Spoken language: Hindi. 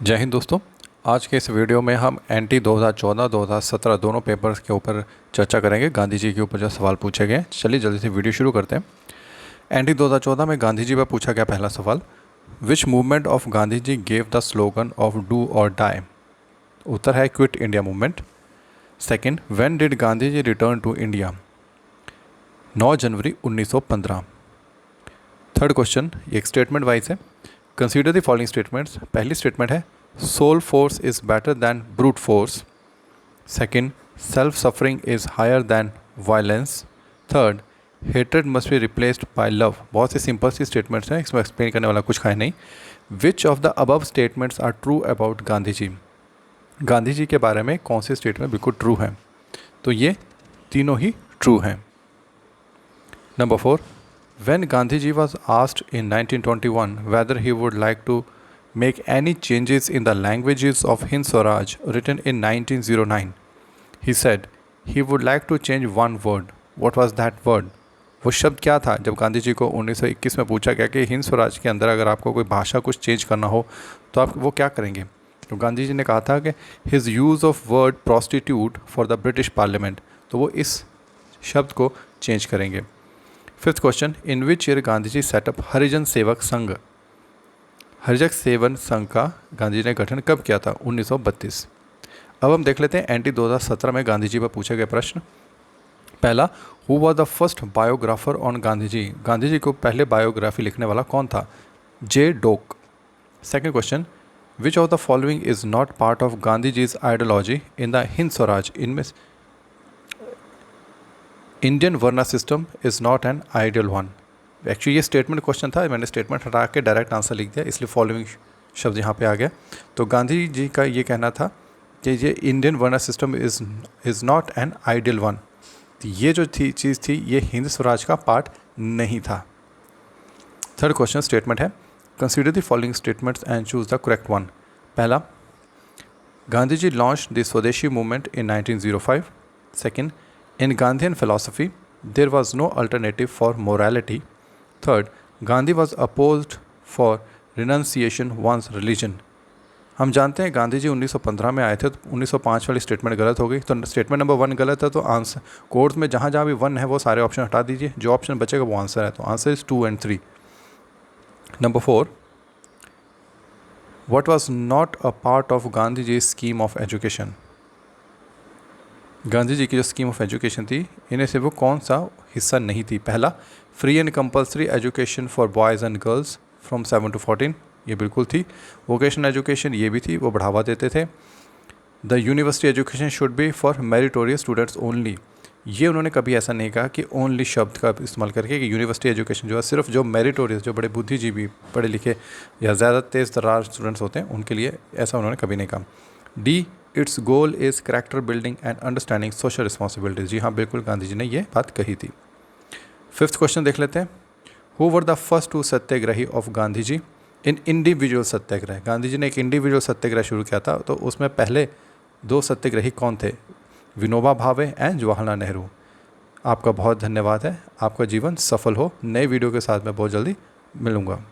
जय हिंद दोस्तों। आज के इस वीडियो में हम एनटी 2014-2017 दोनों पेपर्स के ऊपर चर्चा करेंगे। गांधी जी के ऊपर जो सवाल पूछे गए, चलिए जल्दी से वीडियो शुरू करते हैं। एनटी 2014 में गांधी जी पर पूछा गया पहला सवाल, which movement of Gandhi ji gave the slogan of do or die. उत्तर है quit India movement. Second, when did Gandhi ji return to India. 9 January 1915। Third question, ये एक स्टेटमेंट वाइज है। Consider the following statements. पहली स्टेटमेंट है soul force is better than brute force. Second, self suffering is higher than violence. Third, hatred must be replaced by love. बहुत सी सिंपल सी स्टेटमेंट्स हैं, इसमें एक्सप्लेन करने वाला कुछ है नहीं। Which of the above statements are true about Gandhi ji. Gandhi ji के बारे में कौन सी स्टेटमेंट बिल्कुल ट्रू है, तो ये तीनों ही ट्रू हैं। Number 4, when Gandhiji was asked in 1921 whether he would like to make any changes in the languages of Hind Swaraj written in 1909, he said he would like to change one word. What was that word? वो शब्द क्या था जब गांधी जी को 1921 में पूछा गया कि हिंद स्वराज के अंदर अगर आपको कोई भाषा कुछ चेंज करना हो तो आप वो क्या करेंगे। तो गांधी जी ने कहा था कि his use of word prostitute for the British parliament, तो वो इस शब्द को चेंज करेंगे। Fifth question, in which year Gandhi ji set up Harijan Sevak Sangh. Harijan seven संघ का गांधी जी ने गठन कब किया था? 1932। अब हम देख लेते हैं एनटी 2017 में गांधी जी पर पूछे गए प्रश्न। पहला, who was the first biographer on Gandhi ji. Gandhi ji को पहले बायोग्राफी लिखने वाला कौन था? J Doke. Second question, which of the following is not part of Gandhi ji's ideology in the Hind Swaraj. इनमें Indian varna system is not an ideal one. Actually ये स्टेटमेंट क्वेश्चन था, मैंने स्टेटमेंट हटा के डायरेक्ट आंसर लिख दिया, इसलिए फॉलोइंग शब्द यहाँ पे आ गया। तो गांधी जी का ये कहना था कि ये Indian varna system is not an ideal one. तो ये जो चीज़ थी ये हिंद स्वराज का पार्ट नहीं था। थर्ड क्वेश्चन स्टेटमेंट है, consider the following statements and choose the correct one. पहला, गांधी जी लॉन्च द स्वदेशी movement in 1905। Second, in Gandhian philosophy, there was no alternative for morality. Third, Gandhi was opposed for renunciation one's religion. हम जानते हैं गांधी जी 1915 में आए थे, तो 1905 वाली स्टेटमेंट गलत हो गई। तो स्टेटमेंट नंबर 1 गलत है, तो आंसर कोर्स में जहाँ जहाँ भी 1 है वो सारे ऑप्शन हटा दीजिए, जो ऑप्शन बचेगा वो आंसर है। तो answer is 2 and 3। Number 4, what was not a part of Gandhi ji scheme of education. Gandhi ji की जो स्कीम ऑफ एजुकेशन थी इन्हें से वो कौन सा हिस्सा नहीं थी? पहला, free and compulsory education for boys and girls from 7 to 14, ये बिल्कुल थी। वोकेशनल एजुकेशन ये भी थी, वो बढ़ावा देते थे। The university education should be for meritorious students only, ये उन्होंने कभी ऐसा नहीं कहा कि ओनली शब्द का इस्तेमाल करके कि यूनिवर्सिटी एजुकेशन जो है सिर्फ जो मेरिटोरियस, जो बड़े बुद्धिजीवी, पढ़े लिखे या ज़्यादा तेज़ तर्रार स्टूडेंट्स होते हैं उनके लिए, ऐसा उन्होंने कभी नहीं कहा। D, it's goal is character building and understanding social responsibilities. जी हाँ, बिल्कुल गांधी जी ने ये बात कही थी। फिफ्थ क्वेश्चन देख लेते हैं, who were the first 2 satyagrahi of Gandhi ji in individual satyagraha. Gandhi ji ने एक इंडिविजुअल सत्याग्रह शुरू किया था, तो उसमें पहले 2 सत्याग्रही कौन थे? विनोबा भावे एंड जवाहरलाल नेहरू। आपका बहुत धन्यवाद है, आपका जीवन सफल हो। नए वीडियो के साथ मैं बहुत जल्दी मिलूँगा।